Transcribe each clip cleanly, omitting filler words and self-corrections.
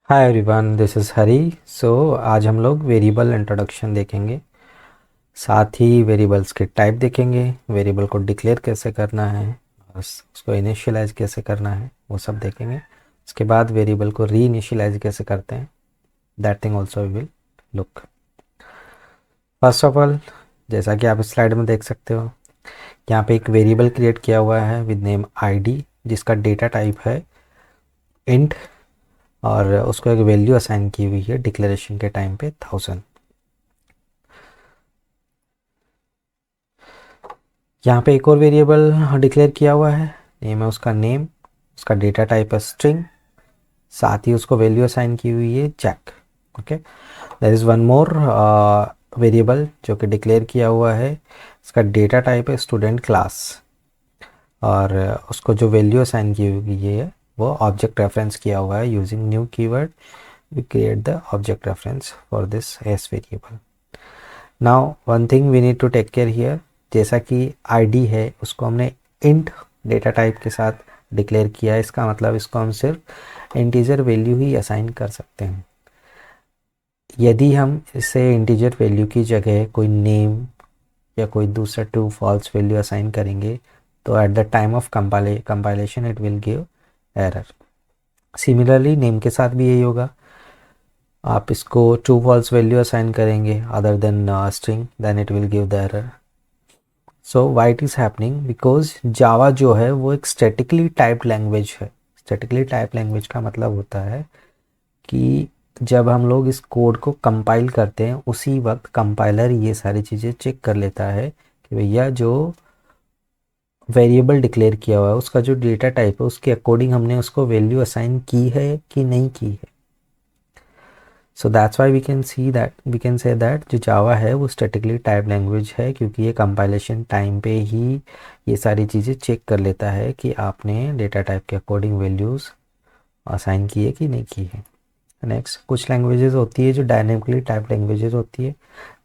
Hi everyone, this is हरी। आज हम लोग वेरिएबल इंट्रोडक्शन देखेंगे, साथ ही वेरिएबल्स के टाइप देखेंगे, वेरिएबल को डिक्लेयर कैसे करना है और उसको इनिशियलाइज कैसे करना है वो सब देखेंगे। उसके बाद वेरिएबल को री इनिशियलाइज कैसे करते हैं, that thing also we will look. First of all, जैसा कि आप इस स्लाइड में देख सकते हो, यहाँ पे एक वेरिएबल क्रिएट किया हुआ है विद नेम आईडी, जिसका डेटा टाइप है इंट और उसको एक वैल्यू असाइन की हुई है डिक्लेरेशन के टाइम पे 1000। यहाँ पे एक और वेरिएबल डिक्लेयर किया हुआ है, नेम है उसका नेम, उसका डेटा टाइप है स्ट्रिंग, साथ ही उसको वैल्यू असाइन की हुई है Jack. Okay, there is one more variable जो कि डिक्लेयर किया हुआ है, इसका डेटा टाइप है स्टूडेंट क्लास और उसको जो वैल्यू असाइन की हुई है वो ऑब्जेक्ट रेफरेंस किया हुआ है using new keyword. We create the object reference for this s variable. Now one thing we need to take care here, जैसा कि आईडी है उसको हमने इंट डेटा टाइप के साथ डिक्लेयर किया है, इसका मतलब इसको हम सिर्फ इंटीजर वैल्यू ही असाइन कर सकते हैं। यदि हम इसे इंटीजर वैल्यू की जगह कोई नेम या कोई दूसरा ट्रू फॉल्स वैल्यू असाइन करेंगे तो at the time of compilation it will give error. Similarly name के साथ भी यही होगा, आप इसको ट्रू फॉल्स वैल्यू असाइन करेंगे other than string, then it will give the error. So why it is happening, because Java जो है वो एक स्टैटिकली टाइप्ड लैंग्वेज है। स्टैटिकली टाइप लैंग्वेज का मतलब होता है कि जब हम लोग इस कोड को कंपाइल करते हैं उसी वक्त कंपाइलर ये सारी चीज़ें चेक कर लेता है कि भैया जो वेरिएबल डिक्लेयर किया हुआ है उसका जो डेटा टाइप है उसके अकॉर्डिंग हमने उसको वैल्यू असाइन की है कि नहीं की है। So that's why we can say that जो जावा है वो स्टैटिकली टाइप लैंग्वेज है, क्योंकि ये कंपाइलेशन टाइम पे ही ये सारी चीज़ें चेक कर लेता है कि आपने डेटा टाइप के अकॉर्डिंग वैल्यूज़ असाइन की है कि नहीं की है। नेक्स्ट, कुछ लैंग्वेजेस होती है जो डायनेमिकली टाइप लैंग्वेजेस होती है,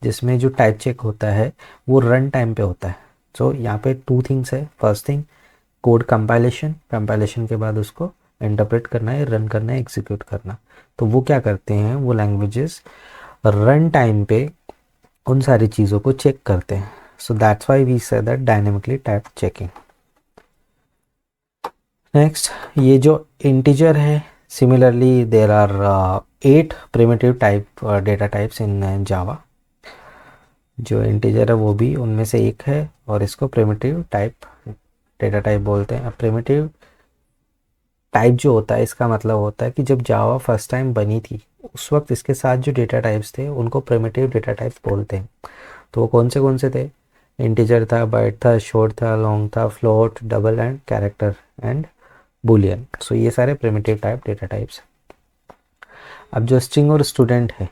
जिसमें जो टाइप चेक होता है वो रन टाइम पे होता है। सो यहाँ पे टू थिंग्स है। First thing, code compilation, compilation के बाद उसको इंटरप्रेट करना है, रन करना है, एग्जीक्यूट करना। तो वो क्या करते हैं, वो लैंग्वेजेस रन टाइम पे उन सारी चीज़ों को चेक करते हैं। So that's why we say that dynamically type checking. Next, ये जो इंटीजर है, similarly there are 8 primitive type data types in Java. जो इंटीजर है वो भी उनमें से एक है और इसको प्रिमिटिव टाइप डेटा टाइप बोलते हैं। अब प्रिमिटिव टाइप जो होता है इसका मतलब होता है कि जब जावा फर्स्ट टाइम बनी थी उस वक्त इसके साथ जो डेटा टाइप्स थे उनको प्रिमिटिव डेटा टाइप्स बोलते हैं। तो वो कौन से थे, इंटीजर था, बाइट था, शॉर्ट था, लॉन्ग था, float, double and character and boolean. So ये सारे प्रिमिटिव टाइप डेटा टाइप्स। अब जो स्ट्रिंग और स्टूडेंट है,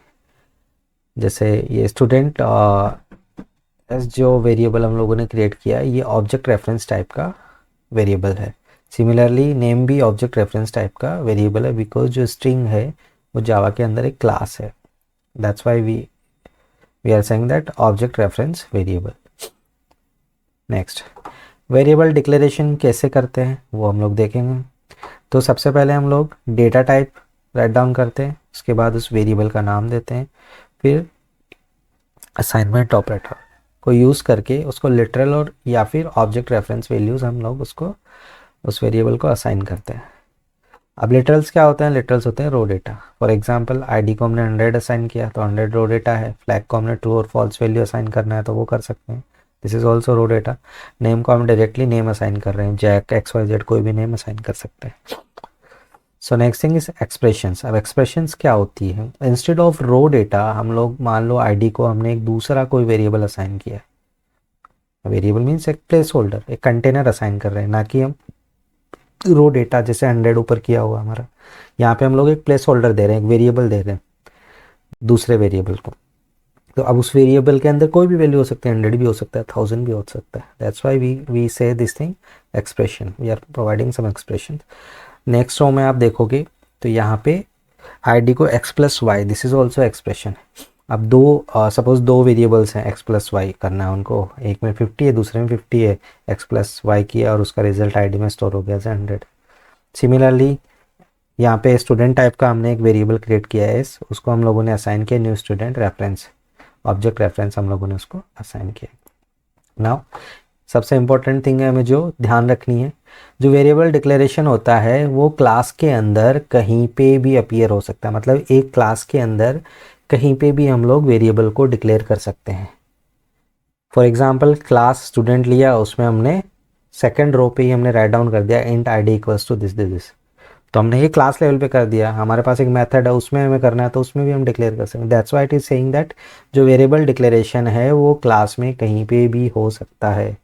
जैसे ये स्टूडेंट जो वेरिएबल हम लोगों ने क्रिएट किया है ये ऑब्जेक्ट रेफरेंस टाइप का वेरिएबल है। सिमिलरली नेम भी ऑब्जेक्ट रेफरेंस टाइप का वेरिएबल है, बिकॉज जो स्ट्रिंग है वो जावा के अंदर एक क्लास है। That's why we are saying that object reference variable. Next, variable declaration कैसे करते हैं वो हम लोग देखेंगे। तो सबसे पहले हम लोग डेटा टाइप राइट डाउन करते हैं, उसके बाद उस वेरिएबल का नाम देते हैं, फिर असाइनमेंट ऑपरेटर को यूज़ करके उसको लिटरल और या फिर ऑब्जेक्ट रेफरेंस वैल्यूज़ हम लोग उसको उस वेरिएबल को असाइन करते हैं। अब लिटरल्स क्या होते हैं, लिटरल्स होते हैं रो डेटा। फॉर एग्जांपल आईडी को हमने 100 असाइन किया तो 100 रो डेटा है। फ्लैग को हमने ट्रू और फॉल्स वैल्यू असाइन करना है तो वो कर सकते हैं, this is also raw data. Name को हम डायरेक्टली नेम असाइन कर रहे हैं, जैक एक्स वाई जेड कोई भी नेम असाइन कर सकते हैं। So next thing is expressions. अब एक्सप्रेशंस क्या होती है, इंस्टेड ऑफ रो डेटा हम लोग मान लो आईडी को हमने एक दूसरा कोई वेरिएबल असाइन किया है। वेरिएबल मीन्स एक प्लेस होल्डर, एक कंटेनर असाइन कर रहे हैं, ना कि हम रो डेटा जैसे 100 ऊपर किया हुआ हमारा। यहाँ पे हम लोग एक प्लेस होल्डर दे रहे हैं, एक वेरिएबल दे रहे हैं दूसरे वेरिएबल को। तो अब उस वेरिएबल के अंदर कोई भी वैल्यू हो सकता है, 100 भी हो सकता है, 1000 भी हो सकता है। That's why we say this thing expression, we are providing some expression. Next row में आप देखोगे तो यहाँ पे आईडी को x plus y, this is also expression. अब दो सपोज दो वेरिएबल्स हैं, x प्लस वाई करना है उनको, एक में 50 है दूसरे में 50 है, x प्लस वाई किया और उसका रिजल्ट आईडी में स्टोर हो गया 100। सिमिलरली यहाँ पे स्टूडेंट टाइप का हमने एक वेरिएबल क्रिएट किया है, उसको हम लोगों ने असाइन किया new student reference, object reference हम लोगों ने उसको असाइन किया। नाउ सबसे इंपॉर्टेंट थिंग है हमें जो ध्यान रखनी है, जो वेरिएबल डिक्लेरेशन होता है वो क्लास के अंदर कहीं पे भी अपीयर हो सकता है, मतलब एक क्लास के अंदर कहीं पे भी हम लोग वेरिएबल को डिक्लेयर कर सकते हैं। फॉर एग्जांपल क्लास स्टूडेंट लिया, उसमें हमने सेकंड रो पे ही हमने राइट डाउन कर दिया int id equals to this this this, तो हमने ये क्लास लेवल पे कर दिया। हमारे पास एक मेथड है, उसमें हमें करना है तो उसमें भी हम डिक्लेयर कर सकते हैं। That's why it is saying that जो वेरिएबल डिक्लेरेशन है वो क्लास में कहीं पे भी हो सकता है।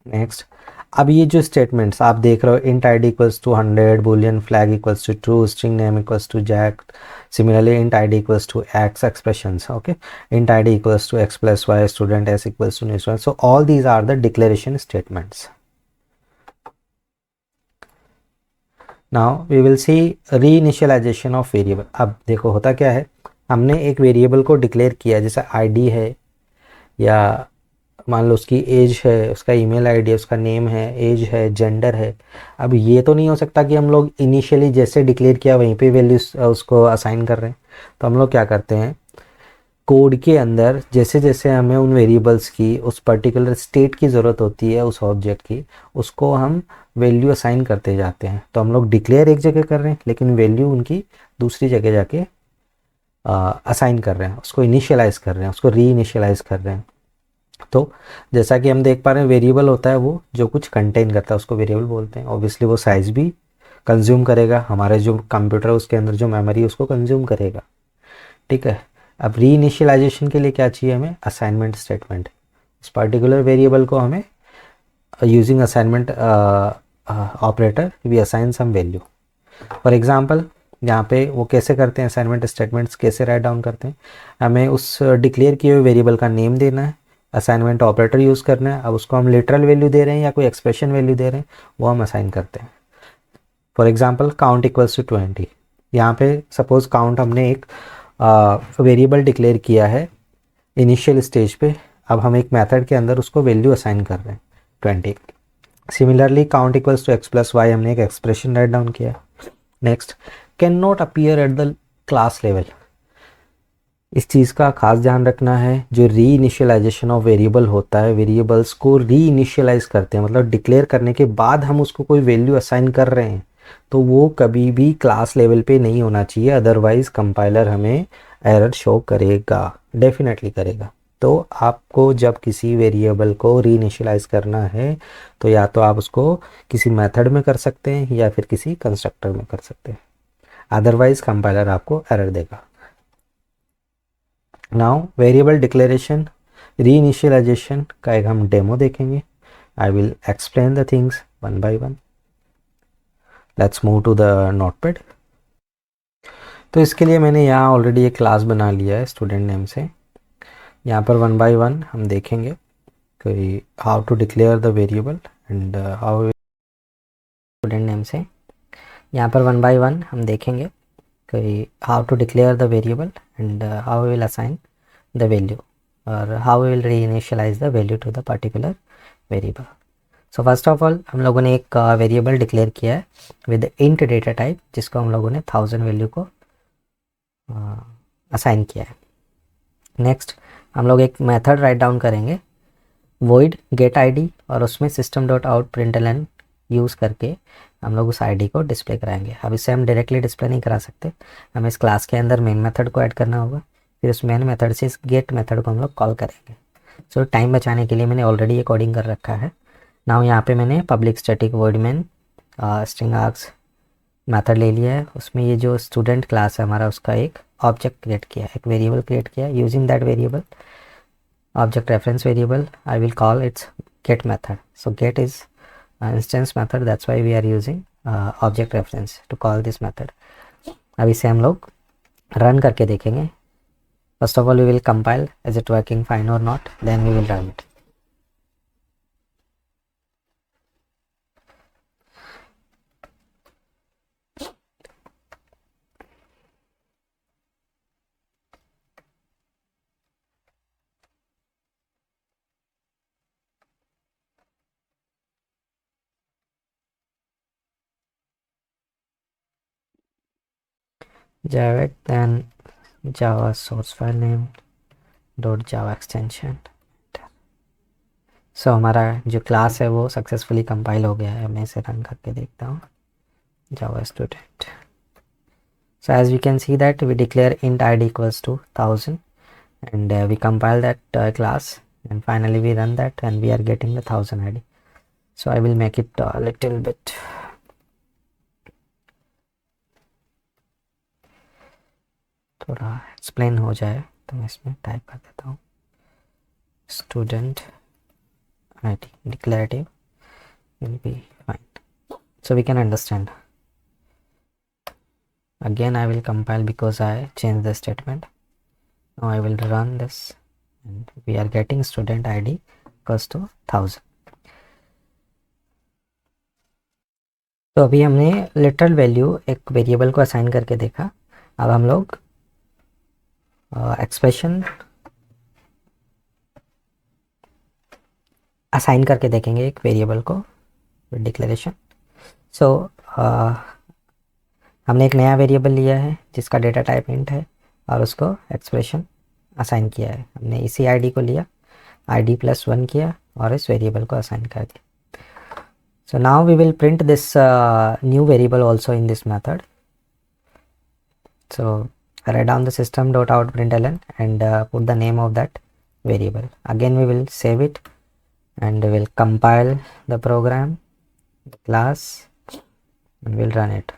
नेक्स्ट, अब ये जो स्टेटमेंट्स आप देख रहे हो, int id equals to 100, boolean flag equals to true, string name equals to Jack, similarly int id equals to x expressions, okay, int id equals to x plus y, student s equals to new student, so all these are the declaration statements. Now we will see reinitialization of variable। अब देखो होता क्या है, हमने एक variable को declare किया, जैसे id है या मान लो उसकी एज है, उसका ईमेल आईडी है, उसका नेम है, एज है, जेंडर है। अब ये तो नहीं हो सकता कि हम लोग इनिशियली जैसे डिक्लेयर किया वहीं पे वैल्यूज उसको असाइन कर रहे हैं। तो हम लोग क्या करते हैं, कोड के अंदर जैसे जैसे हमें उन वेरिएबल्स की उस पर्टिकुलर स्टेट की ज़रूरत होती है उस ऑब्जेक्ट की, उसको हम वैल्यू असाइन करते जाते हैं। तो हम लोग डिक्लेयर एक जगह कर रहे हैं लेकिन वैल्यू उनकी दूसरी जगह जाके असाइन कर रहे हैं, उसको इनिशियलाइज कर रहे हैं, उसको री इनिशियलाइज कर रहे हैं। तो जैसा कि हम देख पा रहे हैं, वेरिएबल होता है वो जो कुछ कंटेन करता है उसको वेरिएबल बोलते हैं। ऑब्वियसली वो साइज भी कंज्यूम करेगा, हमारे जो कंप्यूटर है उसके अंदर जो मेमोरी है उसको कंज्यूम करेगा, ठीक है। अब री इनिशियलाइजेशन के लिए क्या चाहिए हमें, असाइनमेंट स्टेटमेंट। उस पर्टिकुलर वेरिएबल को हमें using assignment operator we assign some value. For example यहाँ पे वो कैसे करते हैं, असाइनमेंट स्टेटमेंट्स कैसे राइट डाउन करते हैं, हमें उस डिक्लेयर किए हुए वेरिएबल का नेम देना है, असाइनमेंट ऑपरेटर यूज़ करना है। अब उसको हम लिटरल वैल्यू दे रहे हैं या कोई एक्सप्रेशन वैल्यू दे रहे हैं, वो हम असाइन करते हैं। For example count equals to 20, यहाँ पे सपोज काउंट हमने एक वेरिएबल डिक्लेयर किया है इनिशियल स्टेज पे। अब हम एक मेथड के अंदर उसको वैल्यू असाइन कर रहे हैं 20। Similarly count equals to x plus y, हमने एक एक्सप्रेशन राइट डाउन किया। Next, can not appear at the class level. इस चीज़ का खास ध्यान रखना है, जो री इनिशियलाइजेशन ऑफ वेरिएबल होता है, वेरिएबल्स को री इनिशियलाइज करते हैं, मतलब डिक्लेयर करने के बाद हम उसको कोई वैल्यू असाइन कर रहे हैं, तो वो कभी भी क्लास लेवल पे नहीं होना चाहिए, अदरवाइज कंपाइलर हमें एरर शो करेगा, डेफिनेटली करेगा। तो आपको जब किसी वेरिएबल को री इनिशियलाइज करना है तो या तो आप उसको किसी मेथड में कर सकते हैं या फिर किसी कंस्ट्रक्टर में कर सकते हैं, अदरवाइज कंपाइलर आपको एरर देगा। Now variable declaration reinitialization का एक हम डेमो देखेंगे। I will explain the things one by one. Let's move to the notepad. तो इसके लिए मैंने यहाँ ऑलरेडी एक क्लास बना लिया है स्टूडेंट नेम से। यहाँ पर वन बाय वन हम देखेंगे कि how to declare the variable and how, student name से यहाँ पर वन बाय वन हम देखेंगे कि how to declare the variable and how we will assign the value और how we will reinitialize the value to the particular variable. So first of all हम लोगों ने एक वेरिएबल डिक्लेयर किया है विद इंट डेटा टाइप, जिसको हम लोगों ने 1000 वैल्यू को असाइन किया है। नेक्स्ट हम लोग एक मेथड राइट डाउन करेंगे void get id और उसमें system dot out println use करके हम लोग उस आईडी को डिस्प्ले कराएंगे। अब इसे हम डायरेक्टली डिस्प्ले नहीं करा सकते, हमें इस क्लास के अंदर मेन मेथड को ऐड करना होगा, फिर उस मेन मेथड से इस गेट मेथड को हम लोग कॉल करेंगे। सो टाइम बचाने के लिए मैंने ऑलरेडी ये कोडिंग कर रखा है। नाउ यहाँ पे मैंने public static void main string arcs method ले लिया है, उसमें ये जो स्टूडेंट क्लास है हमारा उसका एक ऑब्जेक्ट क्रिएट किया है, एक वेरिएबल क्रिएट किया है। Using that variable object reference variable I will call its get method. So get is instance method, that's why we are using object reference to call this method. अब इसे हम लोग run करके देखेंगे। First of all we will compile is it working fine or not, then we will run it. Javek, then Java source file name .java extension. सो हमारा जो class है वो सक्सेसफुली कंपाइल हो गया है. मैं इसे रन करके देखता हूँ. Java student. So as we can see that we declare int id equals to 1000 and we compile that class, and finally we run that and we are getting the 1000 id. So I will make it a little bit थोड़ा explain हो जाए, तो मैं इसमें type कर देता हूँ student id declarative will be fine, so we can understand. Again I will compile because I changed the statement. Now I will run this and we are getting student id equals to 1000. तो अभी हमने literal value एक variable को assign करके देखा. अब हम लोग एक्सप्रेशन असाइन करके देखेंगे एक वेरिएबल को डिक्लेरेशन. सो हमने एक नया वेरिएबल लिया है जिसका डेटा टाइप इंट है और उसको एक्सप्रेशन असाइन किया है. हमने इसी आईडी को लिया, आईडी +1 किया और इस वेरिएबल को असाइन कर दिया. So now we will print this new variable also in this method. So write down the system.out.println and put the name of that variable. Again we will save it and we will compile the program, the class, and we'll run it.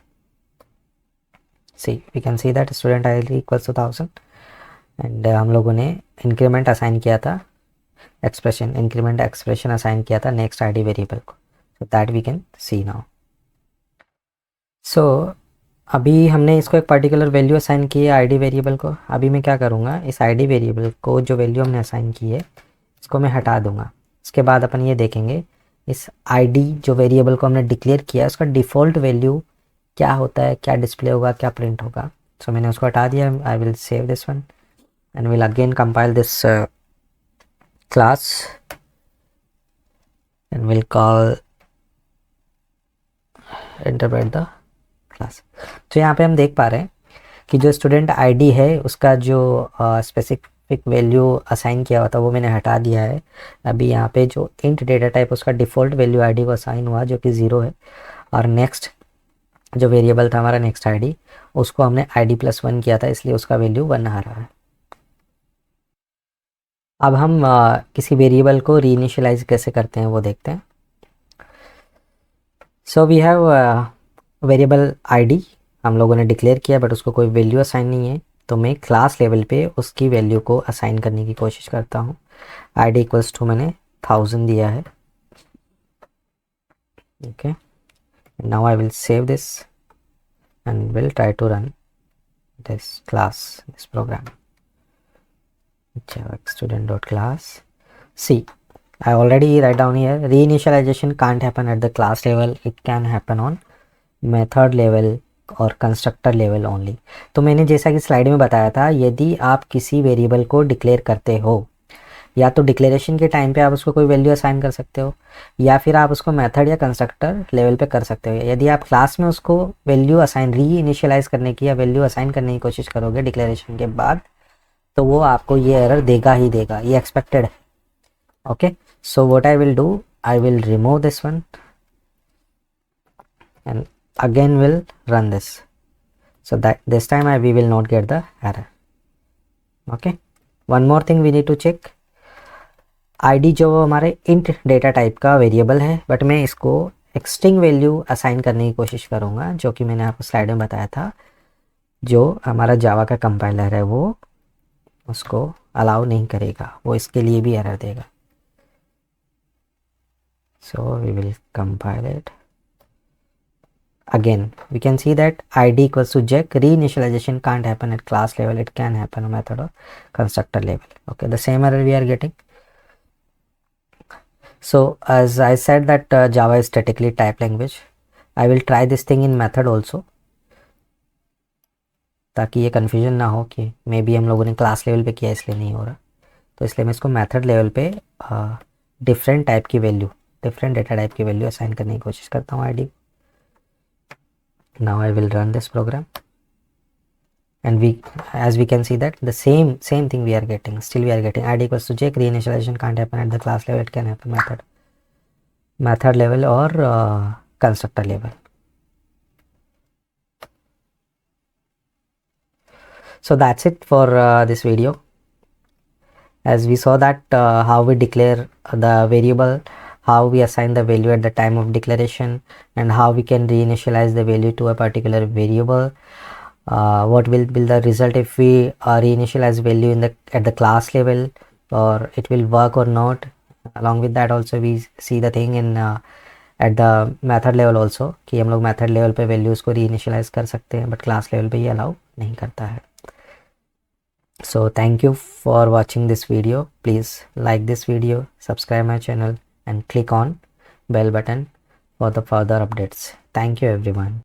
See, we can see that student id equals to 1000 and हम लोगों ने increment assign किया था, expression increment expression assign किया था next ID variable को. So that we can see now. So अभी हमने इसको एक पर्टिकुलर वैल्यू असाइन की है आईडी वेरिएबल को. अभी मैं क्या करूँगा, इस आईडी वेरिएबल को जो वैल्यू हमने असाइन की है इसको मैं हटा दूँगा. इसके बाद अपन ये देखेंगे इस आईडी जो वेरिएबल को हमने डिक्लेयर किया है उसका डिफ़ॉल्ट वैल्यू क्या होता है, क्या डिस्प्ले होगा, क्या प्रिंट होगा. सो मैंने उसको हटा दिया. आई will save this one and will again compile this class and will call interpret the class. तो यहाँ पे हम देख पा रहे हैं कि जो स्टूडेंट आईडी है उसका जो स्पेसिफिक वैल्यू असाइन किया हुआ था वो मैंने हटा दिया है. अभी यहाँ पे जो इंट डेटा टाइप उसका डिफ़ॉल्ट वैल्यू आईडी को असाइन हुआ जो कि 0 है, और नेक्स्ट जो वेरिएबल था हमारा नेक्स्ट आईडी उसको हमने आईडी +1 किया था इसलिए उसका वैल्यू 1 आ रहा है. अब हम किसी वेरिएबल को रीइनिशियलाइज कैसे करते हैं वो देखते हैं. So we have variable ID हम लोगों ने डिक्लेयर किया बट उसको कोई वैल्यू असाइन नहीं है, तो मैं क्लास लेवल पे उसकी वैल्यू को असाइन करने की कोशिश करता हूँ. आईडी इक्वल्स टू मैंने 1000 दिया है. Okay, now I will save this and will try to run this class, this program. student.class. See, I already write down here reinitialization can't happen at the class level, it can happen on method level और constructor level only. तो मैंने जैसा कि slide में बताया था, यदि आप किसी वेरिएबल को डिक्लेयर करते हो या तो डिक्लेरेशन के टाइम पे आप उसको कोई वैल्यू असाइन कर सकते हो या फिर आप उसको मेथड या कंस्ट्रक्टर लेवल पे कर सकते हो. यदि आप क्लास में उसको वैल्यू असाइन रीइनिशियलाइज करने की या वैल्यू असाइन करने की कोशिश करोगे डिक्लेरेशन के बाद, तो वो आपको ये एरर देगा ही देगा, ये एक्सपेक्टेड है. Okay, so what I will do, I will remove this one and again will run this, so that this time we will not get the error. Okay, one more thing we need to check. id जो हमारे int data type का variable है but मैं इसको एक string value assign करने की कोशिश करूँगा जो कि मैंने आपको स्लाइड में बताया था. जो हमारा जावा का कंपाइलर है वो उसको अलाउ नहीं करेगा, वो इसके लिए भी एरर देगा. So we will compile it. Again we can see that id equals to jack, reinitialization can't happen at class level, it can happen on method or constructor level. Okay, the same error we are getting. So as I said that Java is statically typed language, I will try this thing in method also ताकि ये confusion ना हो कि may be हम लोगों ने class level पे किया इसलिए नहीं हो रहा. तो इसलिए मैं इसको मेथड लेवल पे डिफरेंट टाइप की वैल्यू, डिफरेंट डेटा टाइप की वैल्यू असाइन करने की कोशिश करता हूँ ID. Now I will run this program. and we, as we can see that the same thing we are getting, still we are getting id equals to j. Reinitialization can't happen at the class level, it can happen method level or constructor level. So that's it for this video. As we saw that how we declare the variable, how we assign the value at the time of declaration, and how we can reinitialize the value to a particular variable. What will be the result if we reinitialize value in the at the class level, or it will work or not. Along with that also we see the thing in at the method level also कि हम लोग method level पे values को reinitialize कर सकते हैं, but class level पे ये allow नहीं करता है. So thank you for watching this video. Please like this video, subscribe my channel and click on bell button for the further updates. Thank you everyone.